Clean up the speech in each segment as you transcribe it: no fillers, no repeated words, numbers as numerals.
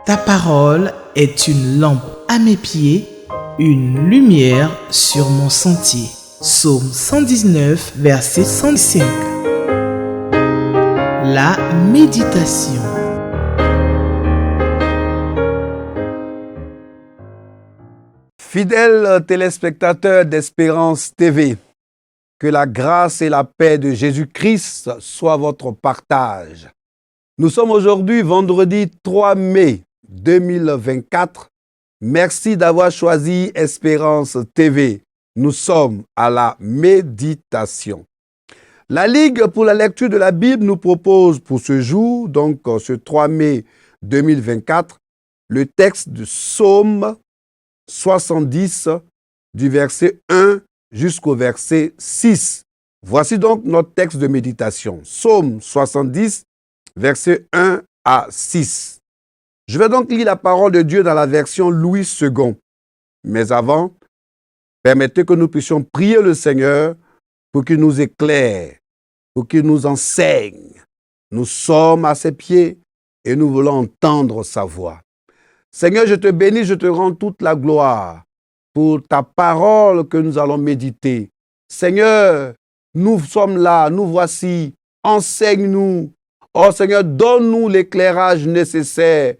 Ta parole est une lampe à mes pieds, une lumière sur mon sentier. Psaume 119, verset 105. La méditation. Fidèles téléspectateurs d'Espérance TV, que la grâce et la paix de Jésus-Christ soient votre partage. Nous sommes aujourd'hui vendredi 3 mai 2024. Merci d'avoir choisi Espérance TV. Nous sommes à la méditation. La Ligue pour la lecture de la Bible nous propose pour ce jour, donc ce 3 mai 2024, le texte du Psaume 70 du verset 1 jusqu'au verset 6. Voici donc notre texte de méditation. Psaume 70, verset 1 à 6. Je vais donc lire la parole de Dieu dans la version Louis II. Mais avant, permettez que nous puissions prier le Seigneur pour qu'il nous éclaire, pour qu'il nous enseigne. Nous sommes à ses pieds et nous voulons entendre sa voix. Seigneur, je te bénis, je te rends toute la gloire pour ta parole que nous allons méditer. Seigneur, nous sommes là, nous voici, enseigne-nous. Oh Seigneur, donne-nous l'éclairage nécessaire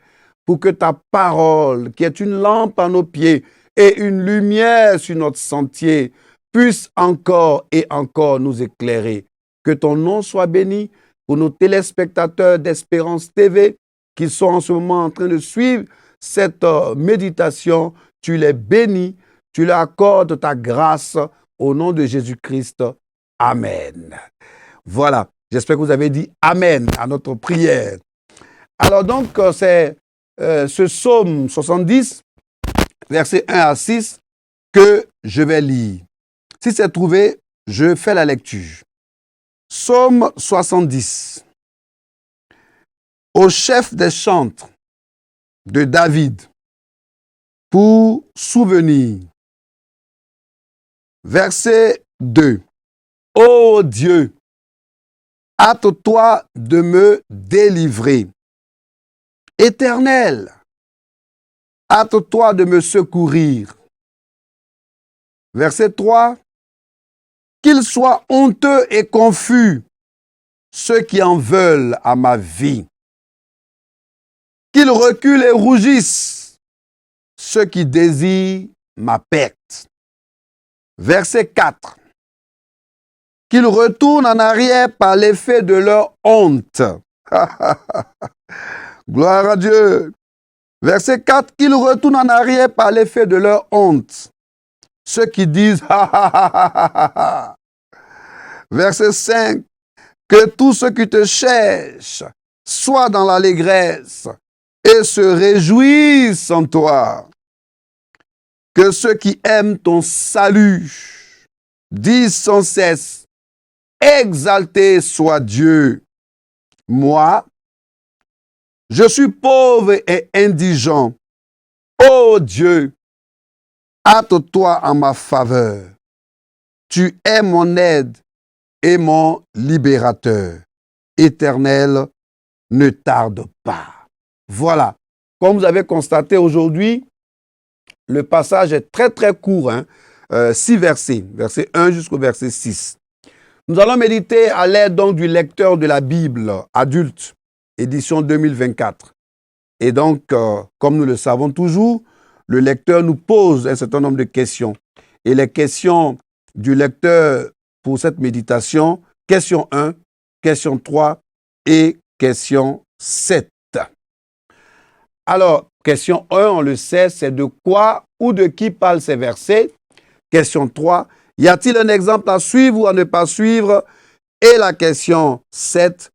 pour que ta parole, qui est une lampe à nos pieds et une lumière sur notre sentier, puisse encore et encore nous éclairer. Que ton nom soit béni pour nos téléspectateurs d'Espérance TV qui sont en ce moment en train de suivre cette méditation. Tu les bénis, tu leur accordes ta grâce au nom de Jésus-Christ. Amen. Voilà, j'espère que vous avez dit Amen à notre prière. Alors donc, c'est ce psaume 70, versets 1 à 6, que je vais lire. Si c'est trouvé, je fais la lecture. Psaume 70. Au chef des chantres de David, pour souvenir. Verset 2. Ô Dieu, hâte-toi de me délivrer. Éternel, hâte-toi de me secourir. Verset 3. Qu'ils soient honteux et confus, ceux qui en veulent à ma vie. Qu'ils reculent et rougissent, ceux qui désirent ma perte. Verset 4. Qu'ils retournent en arrière par l'effet de leur honte. Gloire à Dieu. Verset 4. Qu'ils retournent en arrière par l'effet de leur honte. Ceux qui disent Verset 5. Que tous ceux qui te cherchent soient dans l'allégresse et se réjouissent en toi. Que ceux qui aiment ton salut disent sans cesse, exalté soit Dieu. Moi, je suis pauvre et indigent. Ô Dieu, hâte-toi en ma faveur. Tu es mon aide et mon libérateur. Éternel, ne tarde pas. Voilà. Comme vous avez constaté aujourd'hui, le passage est très très court, 6 versets, verset 1 jusqu'au verset 6. Nous allons méditer à l'aide donc du lecteur de la Bible adulte, édition 2024. Et donc, comme nous le savons toujours, le lecteur nous pose un certain nombre de questions. Et les questions du lecteur pour cette méditation, question 1, question 3 et question 7. Alors, question 1, on le sait, c'est de quoi ou de qui parlent ces versets. Question 3, y a-t-il un exemple à suivre ou à ne pas suivre? Et la question 7,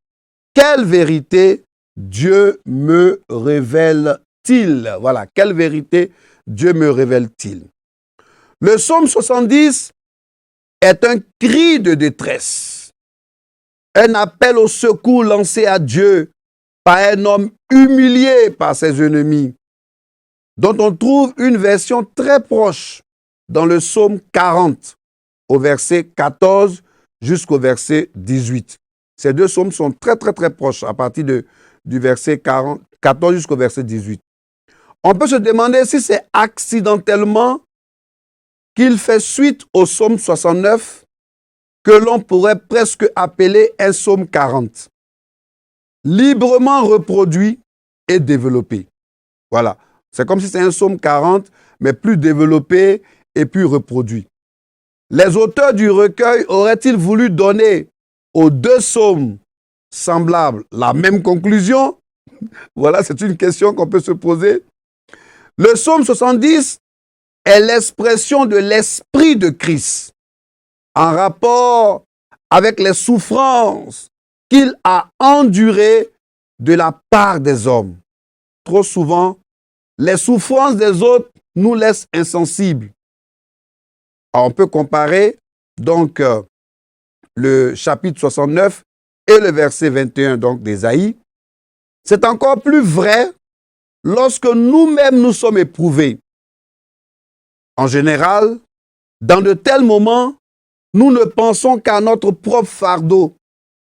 quelle vérité Dieu me révèle-t-il? Voilà, quelle vérité Dieu me révèle-t-il? Le psaume 70 est un cri de détresse, un appel au secours lancé à Dieu par un homme humilié par ses ennemis, dont on trouve une version très proche dans le psaume 40, au verset 14 jusqu'au verset 18. Ces deux psaumes sont très très très proches à partir du verset 14 jusqu'au verset 18. On peut se demander si c'est accidentellement qu'il fait suite au psaume 69 que l'on pourrait presque appeler un psaume 40. Librement reproduit et développé. Voilà. C'est comme si c'est un psaume 40, mais plus développé et plus reproduit. Les auteurs du recueil auraient-ils voulu donner aux deux psaumes semblables la même conclusion? Voilà, c'est une question qu'on peut se poser. Le psaume 70 est l'expression de l'esprit de Christ en rapport avec les souffrances qu'il a endurées de la part des hommes. Trop souvent, les souffrances des autres nous laissent insensibles. Alors, on peut comparer donc le chapitre 69 et le verset 21 donc d'Ésaïe. C'est encore plus vrai lorsque nous-mêmes nous sommes éprouvés. En général, dans de tels moments, nous ne pensons qu'à notre propre fardeau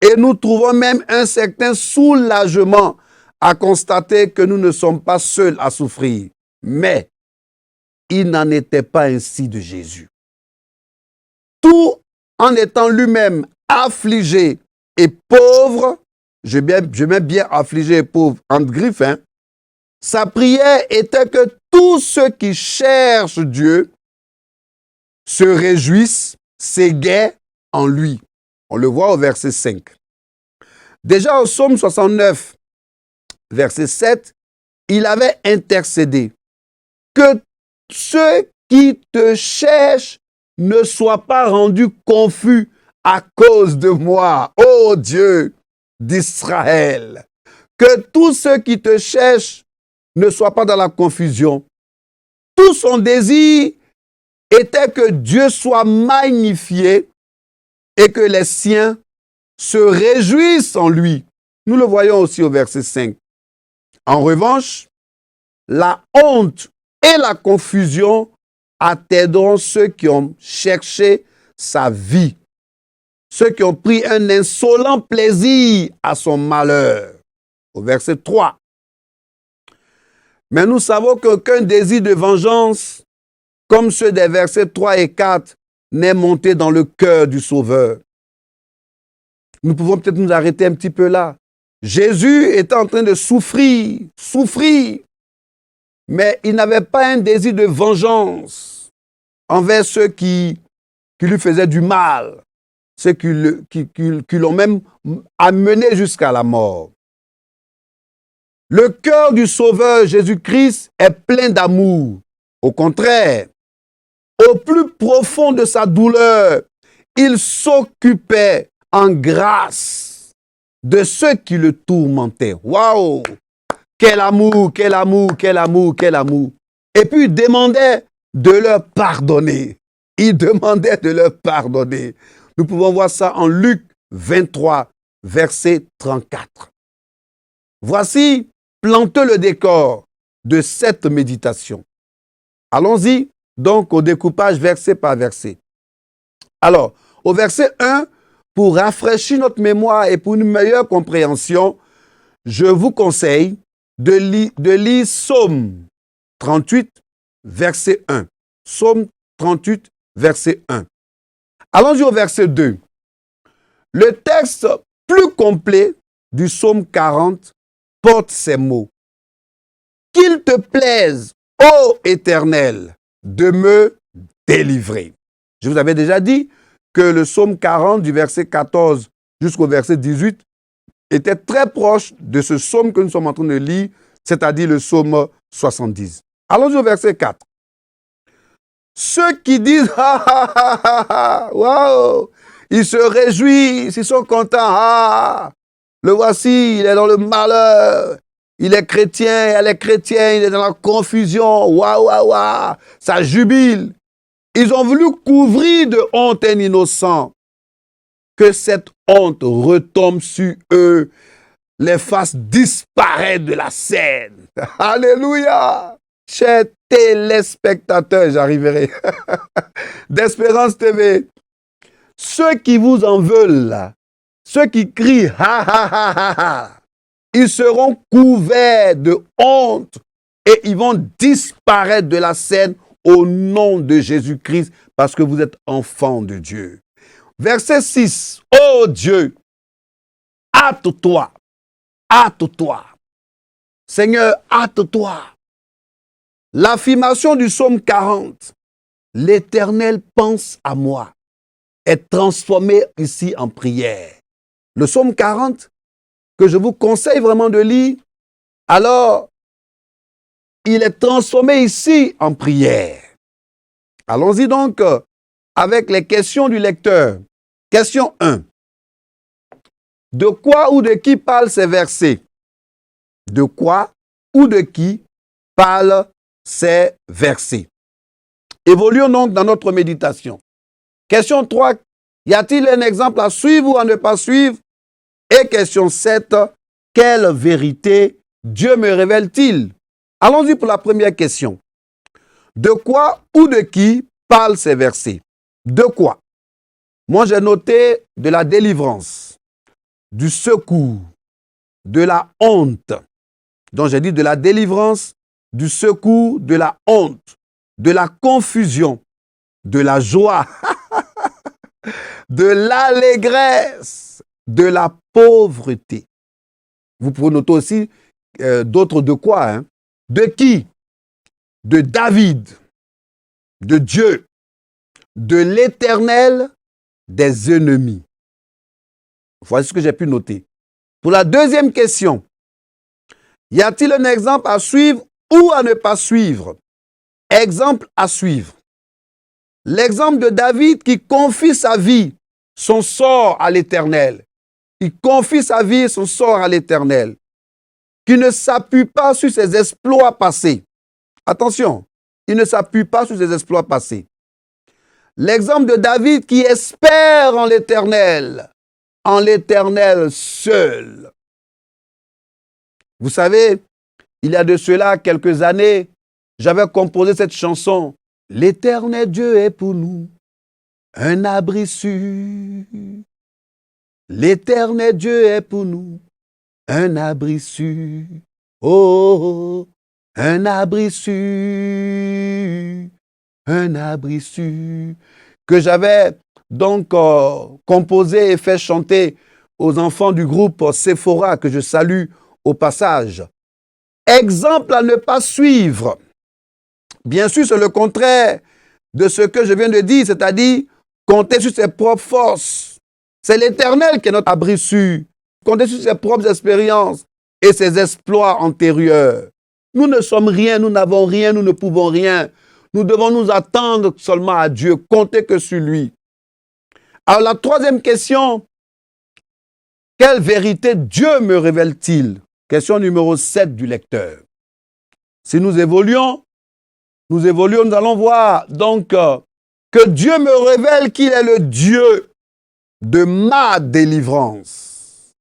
et nous trouvons même un certain soulagement à constater que nous ne sommes pas seuls à souffrir. Mais il n'en était pas ainsi de Jésus. Tout en étant lui-même affligé et pauvre, je mets bien affligé et pauvre entre griffes, sa prière était que tous ceux qui cherchent Dieu se réjouissent, s'égaient en lui. On le voit au verset 5. Déjà au psaume 69, verset 7, il avait intercédé que ceux qui te cherchent ne soient pas rendus confus à cause de moi, ô Dieu d'Israël. Que tous ceux qui te cherchent ne soient pas dans la confusion. Tout son désir était que Dieu soit magnifié et que les siens se réjouissent en lui. Nous le voyons aussi au verset 5. En revanche, la honte et la confusion atteindront ceux qui ont cherché sa vie, ceux qui ont pris un insolent plaisir à son malheur. Au verset 3. Mais nous savons qu'aucun désir de vengeance, comme ceux des versets 3 et 4, n'est monté dans le cœur du Sauveur. Nous pouvons peut-être nous arrêter un petit peu là. Jésus était en train de souffrir, mais il n'avait pas un désir de vengeance envers ceux qui lui faisaient du mal, ceux qui l'ont même amené jusqu'à la mort. Le cœur du Sauveur Jésus-Christ est plein d'amour. Au contraire, au plus profond de sa douleur, il s'occupait en grâce de ceux qui le tourmentaient. Waouh! Quel amour, quel amour, quel amour, quel amour. Et puis il demandait de leur pardonner. Il demandait de leur pardonner. Nous pouvons voir ça en Luc 23, verset 34. Voici plantez le décor de cette méditation. Allons-y donc au découpage verset par verset. Alors, au verset 1, pour rafraîchir notre mémoire et pour une meilleure compréhension, je vous conseille de lire Psaume 38, verset 1. Psaume 38, verset 1. Allons-y au verset 2. Le texte plus complet du Psaume 40 porte ces mots. Qu'il te plaise, ô Éternel, de me délivrer. Je vous avais déjà dit que le Psaume 40 du verset 14 jusqu'au verset 18 était très proche de ce psaume que nous sommes en train de lire, c'est-à-dire le psaume 70. Allons-y au verset 4. Ceux qui disent « ha ha ha ha ha » waouh, ils se réjouissent, ils sont contents. Ah, le voici, il est dans le malheur. Il est chrétien, elle est chrétienne, il est dans la confusion. Waouh, waouh, waouh, ça jubile. Ils ont voulu couvrir de honte un innocent. Que cette honte retombe sur eux. Les faces disparaissent de la scène. Alléluia. Chers téléspectateurs, j'arriverai. d'Espérance TV. Ceux qui vous en veulent, là, ceux qui crient ha ha ha ha ha, ils seront couverts de honte et ils vont disparaître de la scène au nom de Jésus-Christ parce que vous êtes enfants de Dieu. Verset 6. Ô Dieu, hâte-toi, hâte-toi. Seigneur, hâte-toi. L'affirmation du psaume 40, l'Éternel pense à moi, est transformée ici en prière. Le psaume 40, que je vous conseille vraiment de lire, alors, il est transformé ici en prière. Allons-y donc avec les questions du lecteur. Question 1. De quoi ou de qui parlent ces versets? De quoi ou de qui parlent ces versets? Évoluons donc dans notre méditation. Question 3. Y a-t-il un exemple à suivre ou à ne pas suivre? Et question 7. Quelle vérité Dieu me révèle-t-il? Allons-y pour la première question. De quoi ou de qui parlent ces versets? De quoi? Moi, j'ai noté de la délivrance, du secours, de la honte. Donc, j'ai dit de la délivrance, du secours, de la honte, de la confusion, de la joie, de l'allégresse, de la pauvreté. Vous pouvez noter aussi d'autres de quoi, hein? De qui? De David, de Dieu, de l'Éternel, des ennemis. Voici ce que j'ai pu noter. Pour la deuxième question, y a-t-il un exemple à suivre ou à ne pas suivre? Exemple à suivre. L'exemple de David qui confie sa vie, son sort à l'Éternel. Il confie sa vie et son sort à l'Éternel. Qui ne s'appuie pas sur ses exploits passés. Attention, il ne s'appuie pas sur ses exploits passés. L'exemple de David qui espère en l'Éternel seul. Vous savez, il y a de cela quelques années, j'avais composé cette chanson. L'Éternel Dieu est pour nous un abri sûr. L'Éternel Dieu est pour nous un abri sûr. Oh, un abri sûr. Un abri sûr. Que j'avais donc composé et fait chanter aux enfants du groupe Sephora, que je salue au passage. Exemple à ne pas suivre. Bien sûr, c'est le contraire de ce que je viens de dire, c'est-à-dire compter sur ses propres forces. C'est l'Éternel qui est notre abri sûr. Compter sur ses propres expériences et ses exploits antérieurs. Nous ne sommes rien, nous n'avons rien, nous ne pouvons rien. Nous devons nous attendre seulement à Dieu, compter que sur lui. Alors la troisième question, quelle vérité Dieu me révèle-t-il? Question numéro 7 du lecteur. Si nous évoluons, nous allons voir donc que Dieu me révèle qu'il est le Dieu de ma délivrance,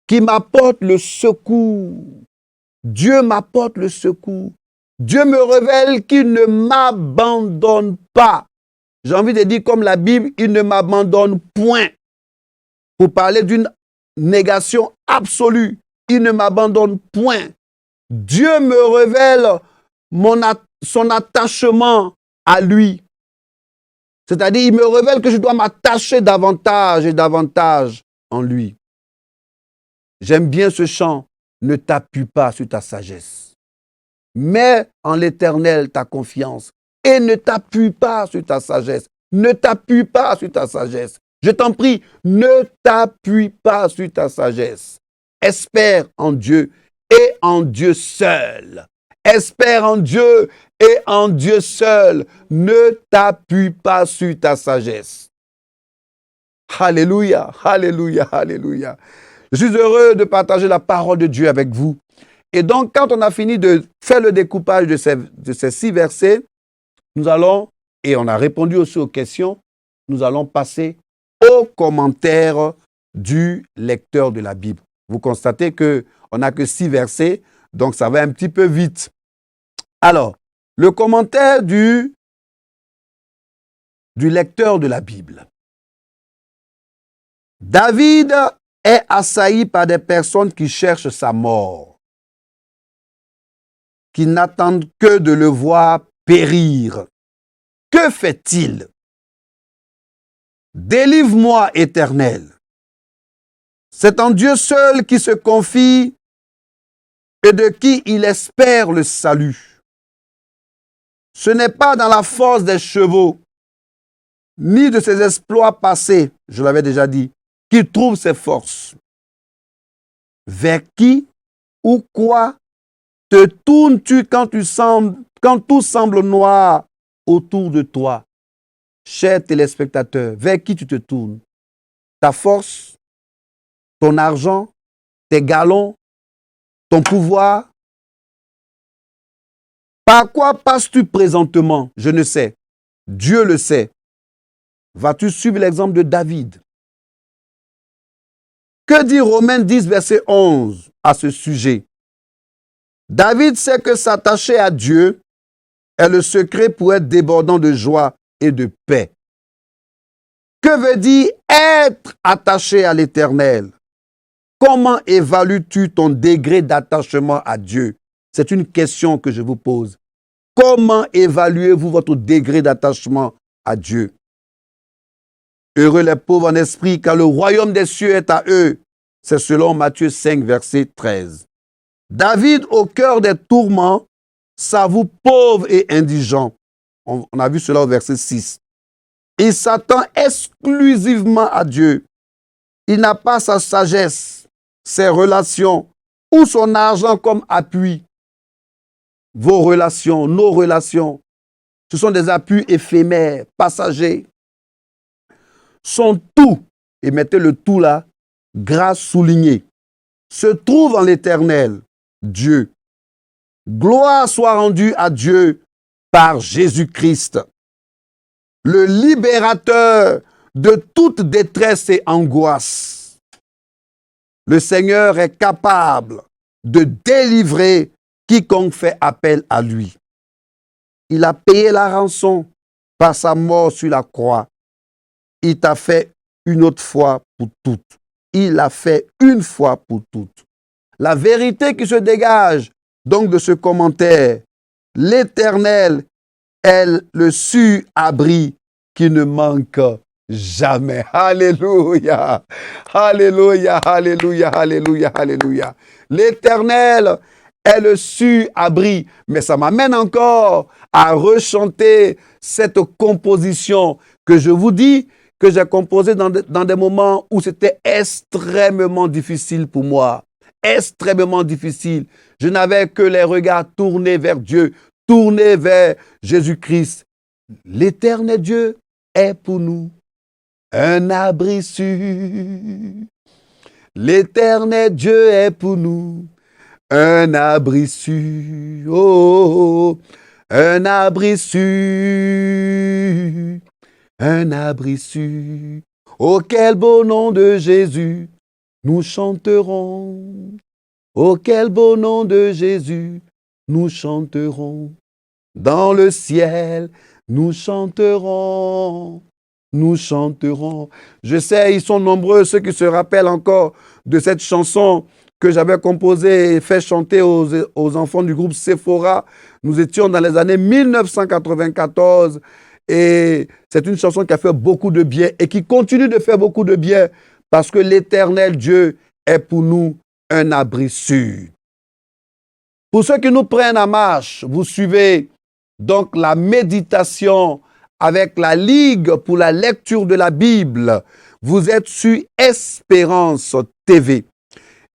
qui m'apporte le secours. Dieu m'apporte le secours. Dieu me révèle qu'il ne m'abandonne pas. J'ai envie de dire comme la Bible, il ne m'abandonne point. Pour parler d'une négation absolue, il ne m'abandonne point. Dieu me révèle son attachement à lui. C'est-à-dire, il me révèle que je dois m'attacher davantage et davantage en lui. J'aime bien ce chant. Ne t'appuie pas sur ta sagesse. Mets en l'Éternel ta confiance et ne t'appuie pas sur ta sagesse. Ne t'appuie pas sur ta sagesse. Je t'en prie, ne t'appuie pas sur ta sagesse. Espère en Dieu et en Dieu seul. Espère en Dieu et en Dieu seul. Ne t'appuie pas sur ta sagesse. Alléluia, alléluia, alléluia. Je suis heureux de partager la parole de Dieu avec vous. Et donc, quand on a fini de faire le découpage de ces 6 versets, nous allons, et on a répondu aussi aux questions, nous allons passer aux commentaires du lecteur de la Bible. Vous constatez qu'on n'a que 6 versets, donc ça va un petit peu vite. Alors, le commentaire du lecteur de la Bible. David est assailli par des personnes qui cherchent sa mort. qui n'attendent que de le voir périr. Que fait-il? Délivre-moi, Éternel. C'est en Dieu seul qui se confie et de qui il espère le salut. Ce n'est pas dans la force des chevaux, ni de ses exploits passés, je l'avais déjà dit, qu'il trouve ses forces. Vers qui ou quoi te tournes-tu quand tout semble noir autour de toi? Chers téléspectateurs, vers qui tu te tournes? Ta force, ton argent, tes galons, ton pouvoir? Par quoi passes-tu présentement? Je ne sais. Dieu le sait. Vas-tu suivre l'exemple de David? Que dit Romains 10, verset 11 à ce sujet? David sait que s'attacher à Dieu est le secret pour être débordant de joie et de paix. Que veut dire être attaché à l'Éternel? Comment évalues-tu ton degré d'attachement à Dieu? C'est une question que je vous pose. Comment évaluez-vous votre degré d'attachement à Dieu? Heureux les pauvres en esprit, car le royaume des cieux est à eux. C'est selon Matthieu 5, verset 13. David, au cœur des tourments, s'avoue pauvre et indigent. On a vu cela au verset 6. Il s'attend exclusivement à Dieu. Il n'a pas sa sagesse, ses relations ou son argent comme appui. Vos relations, nos relations, ce sont des appuis éphémères, passagers. Son tout, et mettez le tout là, grâce soulignée, se trouve en l'Éternel, Dieu. Gloire soit rendue à Dieu par Jésus-Christ, le libérateur de toute détresse et angoisse. Le Seigneur est capable de délivrer quiconque fait appel à lui. Il a payé la rançon par sa mort sur la croix. Il t'a fait une autre fois pour toutes. Il l'a fait une fois pour toutes. La vérité qui se dégage donc de ce commentaire, l'Éternel est le sûr abri qui ne manque jamais. Alléluia, alléluia, alléluia, alléluia, alléluia. L'Éternel est le sûr abri. Mais ça m'amène encore à rechanter cette composition que je vous dis, que j'ai composée dans des moments où c'était extrêmement difficile pour moi. Extrêmement difficile. Je n'avais que les regards tournés vers Dieu, tournés vers Jésus-Christ. L'Éternel Dieu est pour nous un abri sûr. L'Éternel Dieu est pour nous un abri sûr. Oh, un abri sûr. Un abri sûr. Oh, quel beau nom de Jésus nous chanterons. Oh, quel beau nom de Jésus nous chanterons. Dans le ciel, nous chanterons. Nous chanterons. Je sais, ils sont nombreux ceux qui se rappellent encore de cette chanson que j'avais composée et fait chanter aux enfants du groupe Sephora. Nous étions dans les années 1994 et c'est une chanson qui a fait beaucoup de bien et qui continue de faire beaucoup de bien parce que l'Éternel Dieu est pour nous un abri sûr. Pour ceux qui nous prennent en marche, vous suivez donc la méditation avec la Ligue pour la lecture de la Bible. Vous êtes sur Espérance TV.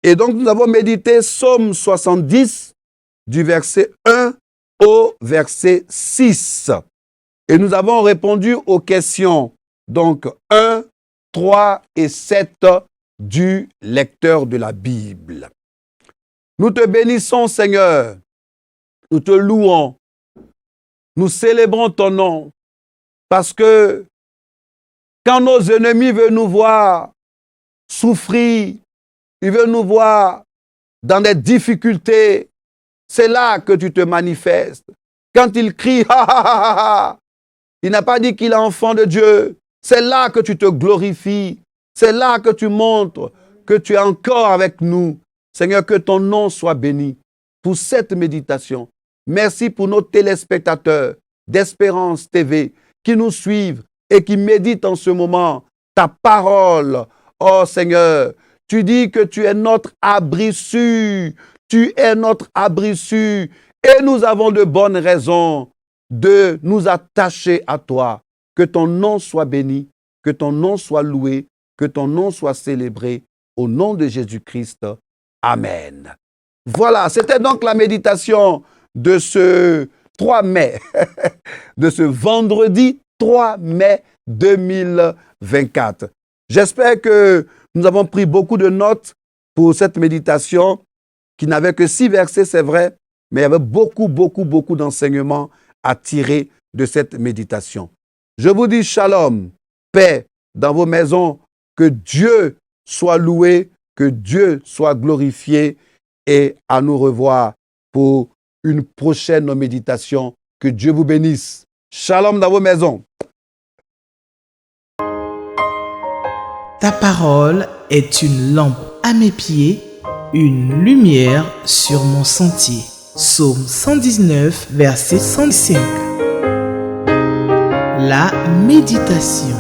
Et donc, nous avons médité Psaume 70 du verset 1 au verset 6. Et nous avons répondu aux questions, donc 1, 3 et 7 du lecteur de la Bible. Nous te bénissons, Seigneur. Nous te louons. Nous célébrons ton nom. Parce que quand nos ennemis veulent nous voir souffrir, ils veulent nous voir dans des difficultés, c'est là que tu te manifestes. Quand ils crient, ha ha ha ha, il n'a pas dit qu'il est enfant de Dieu. C'est là que tu te glorifies. C'est là que tu montres que tu es encore avec nous. Seigneur, que ton nom soit béni pour cette méditation. Merci pour nos téléspectateurs d'Espérance TV qui nous suivent et qui méditent en ce moment ta parole. Oh Seigneur, tu dis que tu es notre abri sûr. Tu es notre abri sûr. Et nous avons de bonnes raisons de nous attacher à toi. Que ton nom soit béni, que ton nom soit loué, que ton nom soit célébré. Au nom de Jésus-Christ. Amen. Voilà, c'était donc la méditation de ce 3 mai, de ce vendredi 3 mai 2024. J'espère que nous avons pris beaucoup de notes pour cette méditation qui n'avait que 6 versets, c'est vrai, mais il y avait beaucoup d'enseignements à tirer de cette méditation. Je vous dis shalom, paix dans vos maisons, que Dieu soit loué, que Dieu soit glorifié et à nous revoir pour une prochaine méditation. Que Dieu vous bénisse. Shalom dans vos maisons. Ta parole est une lampe à mes pieds, une lumière sur mon sentier. Psaume 119, verset 105. La méditation.